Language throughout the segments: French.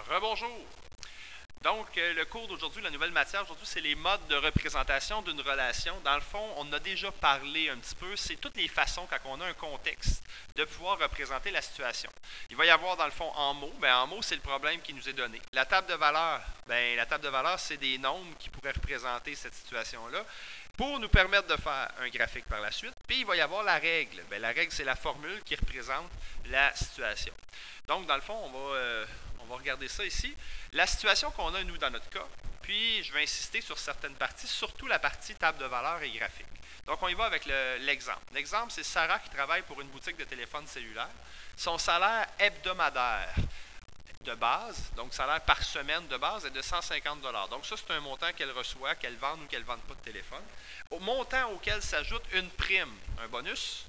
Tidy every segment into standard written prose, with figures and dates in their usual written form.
Rebonjour! Donc, le cours d'aujourd'hui, la nouvelle matière aujourd'hui, c'est les modes de représentation d'une relation. Dans le fond, on a déjà parlé un petit peu, c'est toutes les façons, quand on a un contexte, de pouvoir représenter la situation. Il va y avoir, dans le fond, en mots. En mots, c'est le problème qui nous est donné. La table de valeurs, la table de valeurs, c'est des nombres qui pourraient représenter cette situation-là pour nous permettre de faire un graphique par la suite. Puis, il va y avoir la règle. La règle, c'est la formule qui représente la situation. Donc, dans le fond, on va regarder ça ici. La situation qu'on a, nous, dans notre cas, puis je vais insister sur certaines parties, surtout la partie table de valeurs et graphique. Donc, on y va avec l'exemple. L'exemple, c'est Sarah qui travaille pour une boutique de téléphone cellulaire. Son salaire hebdomadaire de base, donc salaire par semaine de base, est de 150 $. Donc, ça, c'est un montant qu'elle reçoit, qu'elle vende ou qu'elle ne vende pas de téléphone. Au montant auquel s'ajoute une prime, un bonus,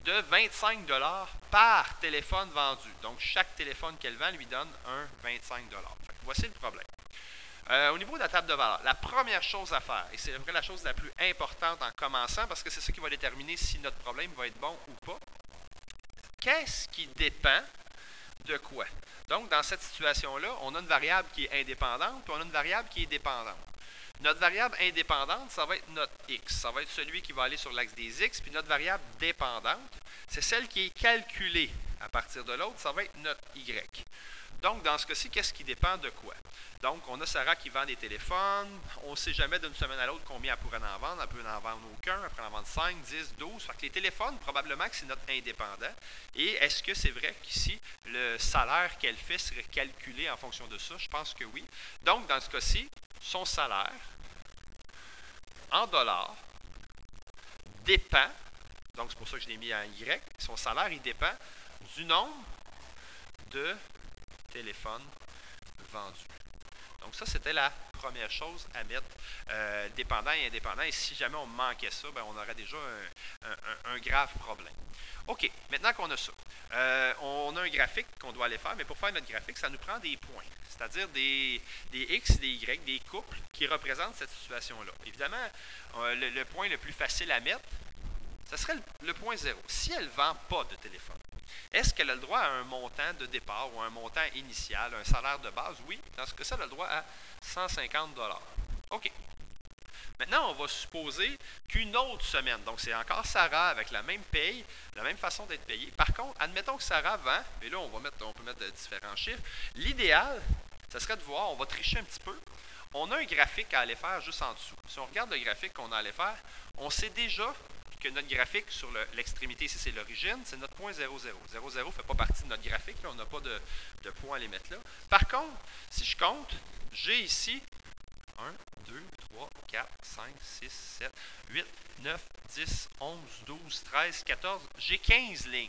de 25 $ par téléphone vendu. Donc, chaque téléphone qu'elle vend lui donne un 25 $. Voici le problème. Au niveau de la table de valeur, la première chose à faire, et c'est vrai la chose la plus importante en commençant, parce que c'est ça qui va déterminer si notre problème va être bon ou pas, qu'est-ce qui dépend de quoi? Donc, dans cette situation-là, on a une variable qui est indépendante, puis on a une variable qui est dépendante. Notre variable indépendante, ça va être notre x. Ça va être celui qui va aller sur l'axe des x. Puis notre variable dépendante, c'est celle qui est calculée à partir de l'autre. Ça va être notre y. Donc, dans ce cas-ci, qu'est-ce qui dépend de quoi? Donc, on a Sarah qui vend des téléphones. On ne sait jamais d'une semaine à l'autre combien elle pourrait en vendre. Elle peut en vendre aucun. Elle peut en vendre 5, 10, 12. Fait que les téléphones, probablement que c'est notre indépendant. Et est-ce que c'est vrai qu'ici, le salaire qu'elle fait serait calculé en fonction de ça? Je pense que oui. Donc, dans ce cas-ci, son salaire en dollars dépend, donc c'est pour ça que je l'ai mis en Y, son salaire, il dépend du nombre de téléphones vendus. Donc ça, c'était la première chose à mettre, dépendant et indépendant. Et si jamais on manquait ça, on aurait déjà un grave problème. OK, maintenant qu'on a ça, on a un graphique qu'on doit aller faire, mais pour faire notre graphique, ça nous prend des points, c'est-à-dire des X, des Y, des couples qui représentent cette situation-là. Évidemment, le point le plus facile à mettre, ce serait le point 0. Si elle ne vend pas de téléphone, est-ce qu'elle a le droit à un montant de départ ou un montant initial, un salaire de base? Oui, dans ce cas-ci, elle a le droit à 150 $. OK. Maintenant, on va supposer qu'une autre semaine, donc c'est encore Sarah avec la même paye, la même façon d'être payée. Par contre, admettons que Sarah vend, et là, on peut mettre différents chiffres. L'idéal, ce serait de voir, on va tricher un petit peu. On a un graphique à aller faire juste en dessous. Si on regarde le graphique qu'on a allé faire, on sait déjà que notre graphique sur l'extrémité, ici c'est l'origine, c'est notre point 0,0. 0,0 ne fait pas partie de notre graphique, là, on n'a pas de point à les mettre là. Par contre, si je compte, j'ai ici 1, 2, 3, 4, 5, 6, 7, 8, 9, 10, 11, 12, 13, 14. J'ai 15 lignes.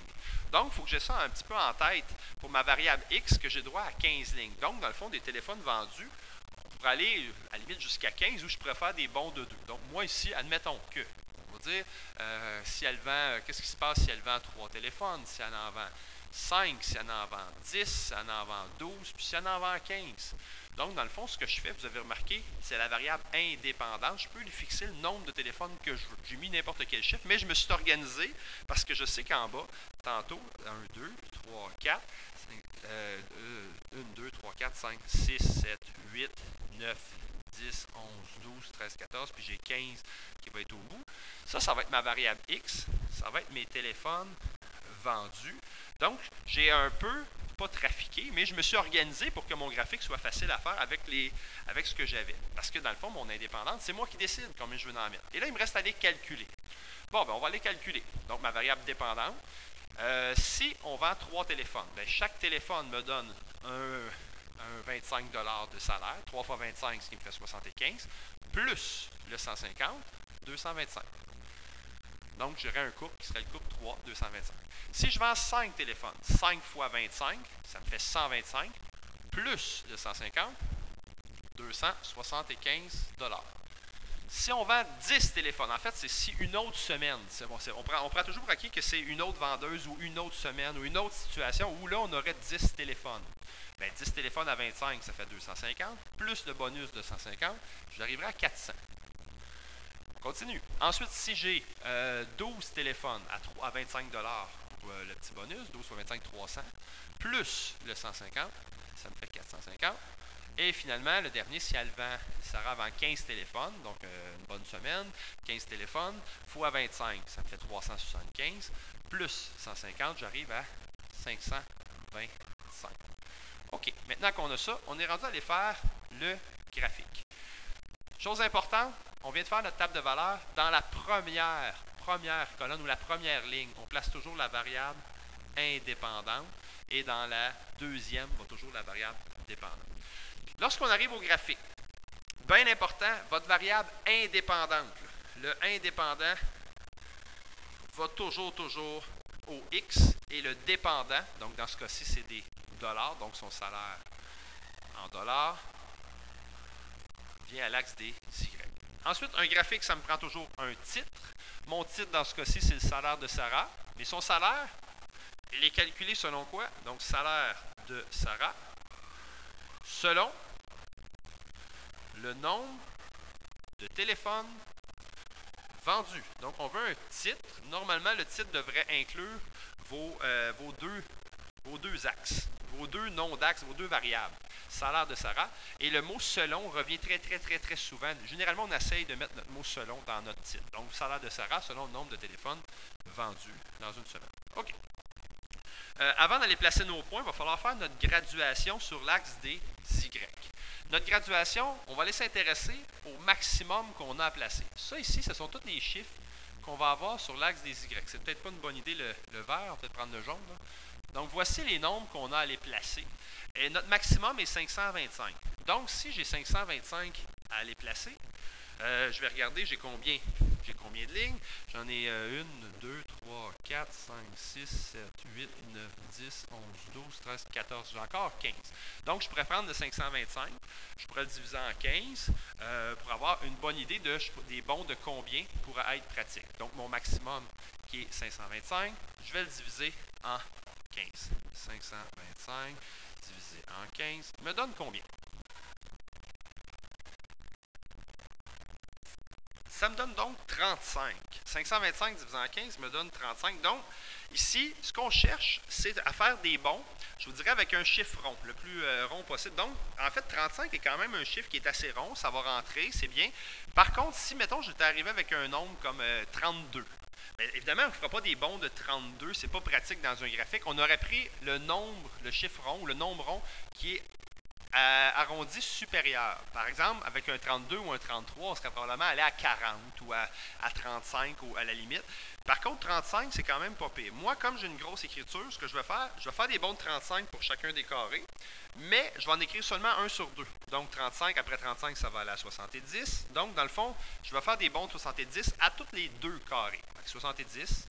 Donc, il faut que j'ai ça un petit peu en tête pour ma variable x, que j'ai droit à 15 lignes. Donc, dans le fond, des téléphones vendus, on pourrait aller à la limite jusqu'à 15 où je préfère des bons de 2. Donc, moi ici, admettons que, on va dire, si elle vend, qu'est-ce qui se passe si elle vend 3 téléphones, si elle en vend 5, si elle en vend 10, si elle en vend 12, puis si elle en vend 15. Donc, dans le fond, ce que je fais, vous avez remarqué, c'est la variable indépendante. Je peux lui fixer le nombre de téléphones que je veux. J'ai mis n'importe quel chiffre, mais je me suis organisé parce que je sais qu'en bas, tantôt, 1, 2, 3, 4, 1, 2, 3, 4, 5, 6, 7, 8, 9, 10, 11, 12, 13, 14, puis j'ai 15 qui va être au bout. Ça va être ma variable X. Ça va être mes téléphones vendus. Donc, j'ai un peu, pas trafiqué, mais je me suis organisé pour que mon graphique soit facile à faire avec ce que j'avais. Parce que dans le fond, mon indépendante, c'est moi qui décide combien je veux en mettre. Et là, il me reste à aller calculer. Bon, on va aller calculer. Donc, ma variable dépendante, si on vend 3 téléphones, chaque téléphone me donne un 25 $ de salaire, 3 fois 25, ce qui me fait 75, plus le 150, 225. Donc, j'aurais un couple qui serait le couple 3, 225. Si je vends 5 téléphones, 5 fois 25, ça me fait 125, plus le 150, 275 $. Si on vend 10 téléphones, en fait, c'est si une autre semaine, on prend toujours pour acquis que c'est une autre vendeuse ou une autre semaine ou une autre situation où là, on aurait 10 téléphones. 10 téléphones à 25, ça fait 250, plus le bonus de 150, j'arriverai à 400. On continue. Ensuite, si j'ai 12 téléphones à 25 $, le petit bonus, 12 fois 25, 300, plus le 150, ça me fait 450. Et finalement, le dernier, si elle vend, Sarah vend 15 téléphones, donc une bonne semaine, 15 téléphones, fois 25, ça me fait 375, plus 150, j'arrive à 525. OK, maintenant qu'on a ça, on est rendu à aller faire le graphique. Chose importante, on vient de faire notre table de valeur. Dans la première colonne ou la première ligne, on place toujours la variable indépendante et dans la deuxième, on va toujours la variable dépendante. Lorsqu'on arrive au graphique, bien important, votre variable indépendante, le indépendant va toujours au X et le dépendant, donc dans ce cas-ci, c'est des dollars, donc son salaire en dollars, vient à l'axe des Y. Ensuite, un graphique, ça me prend toujours un titre. Mon titre, dans ce cas-ci, c'est le salaire de Sarah. Mais son salaire, il est calculé selon quoi? Donc, salaire de Sarah, selon le nombre de téléphones vendus. Donc, on veut un titre. Normalement, le titre devrait inclure vos deux axes, vos deux noms d'axes, vos deux variables. Salaire de Sarah. Et le mot selon revient très souvent. Généralement, on essaye de mettre notre mot selon dans notre titre. Donc, salaire de Sarah selon le nombre de téléphones vendus dans une semaine. OK. Avant d'aller placer nos points, il va falloir faire notre graduation sur l'axe des Y. Notre graduation, on va aller s'intéresser au maximum qu'on a à placer. Ça ici, ce sont tous les chiffres qu'on va avoir sur l'axe des Y. C'est peut-être pas une bonne idée le vert, on va peut-être prendre le jaune. Là. Donc, voici les nombres qu'on a à les placer. Et notre maximum est 525. Donc, si j'ai 525 à aller placer, je vais regarder, j'ai combien de lignes. J'en ai 1, 2, 3, 4, 5, 6, 7, 8, 9, 10, 11, 12, 13, 14. J'ai encore 15. Donc, je pourrais prendre le 525. Je pourrais le diviser en 15 pour avoir une bonne idée des bons de combien pourrait être pratique. Donc, mon maximum qui est 525, je vais le diviser en 15. 525 divisé en 15 me donne combien? Ça me donne donc 35. 525 divisé en 15 me donne 35. Donc, ici, ce qu'on cherche, c'est à faire des bons, je vous dirais avec un chiffre rond, le plus rond possible. Donc, en fait, 35 est quand même un chiffre qui est assez rond, ça va rentrer, c'est bien. Par contre, si, mettons, j'étais arrivé avec un nombre comme 32, bien, évidemment, on ne fera pas des bons de 32, c'est pas pratique dans un graphique. On aurait pris le nombre, le chiffre rond ou le nombre rond qui est arrondi supérieur. Par exemple, avec un 32 ou un 33, on serait probablement allé à 40 ou à 35 ou à la limite. Par contre, 35, c'est quand même pas pire. Moi, comme j'ai une grosse écriture, ce que je vais faire des bons de 35 pour chacun des carrés, mais je vais en écrire seulement un sur deux. Donc, 35, après 35, ça va aller à 70. Donc, dans le fond, je vais faire des bons de 70 à tous les deux carrés. 70,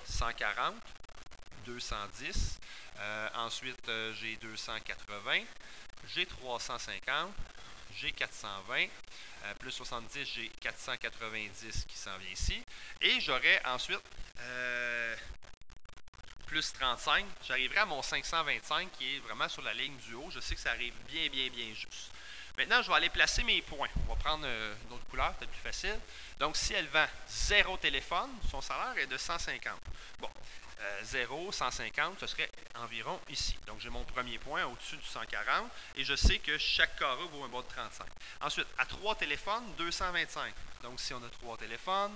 140, 210. Ensuite, j'ai 280. J'ai 350, j'ai 420, plus 70, j'ai 490 qui s'en vient ici. Et j'aurai ensuite plus 35, j'arriverai à mon 525 qui est vraiment sur la ligne du haut. Je sais que ça arrive bien juste. Maintenant, je vais aller placer mes points. On va prendre une autre couleur, peut-être plus facile. Donc, si elle vend 0 téléphone, son salaire est de 150. Bon, 0, 150, ce serait environ ici. Donc, j'ai mon premier point au-dessus du 140 et je sais que chaque carré vaut un bas de 35. Ensuite, à 3 téléphones, 225. Donc, si on a 3 téléphones,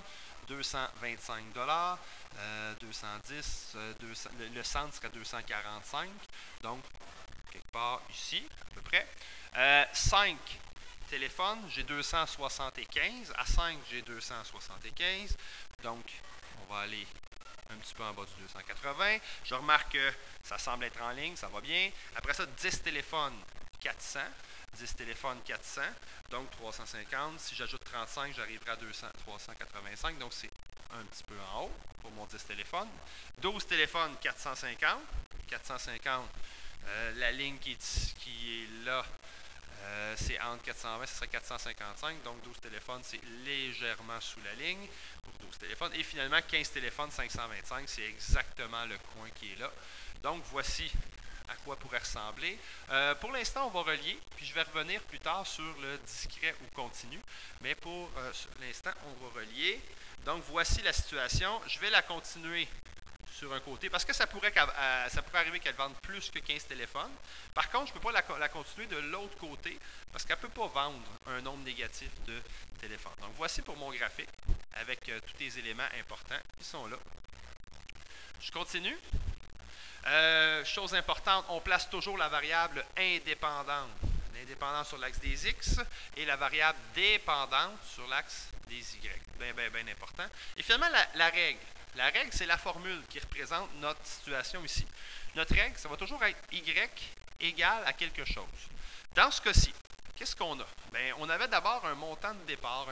225 $, 210, le centre serait 245. Donc, quelque part ici, à peu près. 5 téléphones, j'ai 275. À 5, j'ai 275. Donc, on va aller un petit peu en bas du 280. Je remarque que ça semble être en ligne, ça va bien. Après ça, 10 téléphones, 400. 10 téléphones, 400. Donc, 350. Si j'ajoute 35, j'arriverai à 385. Donc, c'est un petit peu en haut pour mon 10 téléphones. 12 téléphones, 450. 450, la ligne qui est là, c'est entre 420, ce serait 455. Donc, 12 téléphones, c'est légèrement sous la ligne pour 12 téléphones. Et finalement, 15 téléphones, 525, c'est exactement le coin qui est là. Donc, voici à quoi pourrait ressembler. Pour l'instant, on va relier, puis je vais revenir plus tard sur le discret ou continu. Mais pour l'instant, on va relier. Donc, voici la situation. Je vais la continuer sur un côté, parce que ça pourrait arriver qu'elle vende plus que 15 téléphones. Par contre, je ne peux pas la continuer de l'autre côté, parce qu'elle ne peut pas vendre un nombre négatif de téléphones. Donc, voici pour mon graphique, avec tous les éléments importants qui sont là. Je continue. Chose importante, on place toujours la variable indépendante. L'indépendante sur l'axe des X et la variable dépendante sur l'axe des Y. Bien important. Et finalement, la règle. La règle, c'est la formule qui représente notre situation ici. Notre règle, ça va toujours être Y égale à quelque chose. Dans ce cas-ci, qu'est-ce qu'on a? Bien, on avait d'abord un montant de départ,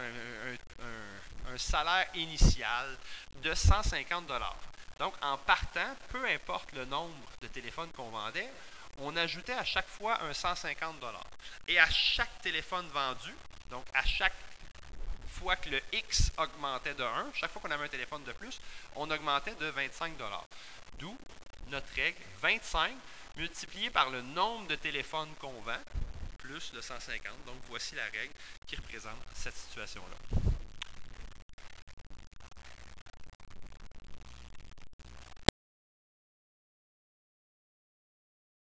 un salaire initial de 150 $. Donc, en partant, peu importe le nombre de téléphones qu'on vendait, on ajoutait à chaque fois un 150 $. Et à chaque téléphone vendu, donc à chaque fois que le X augmentait de 1, chaque fois qu'on avait un téléphone de plus, on augmentait de 25 $. D'où notre règle 25 multiplié par le nombre de téléphones qu'on vend, plus le 150. Donc, voici la règle qui représente cette situation-là.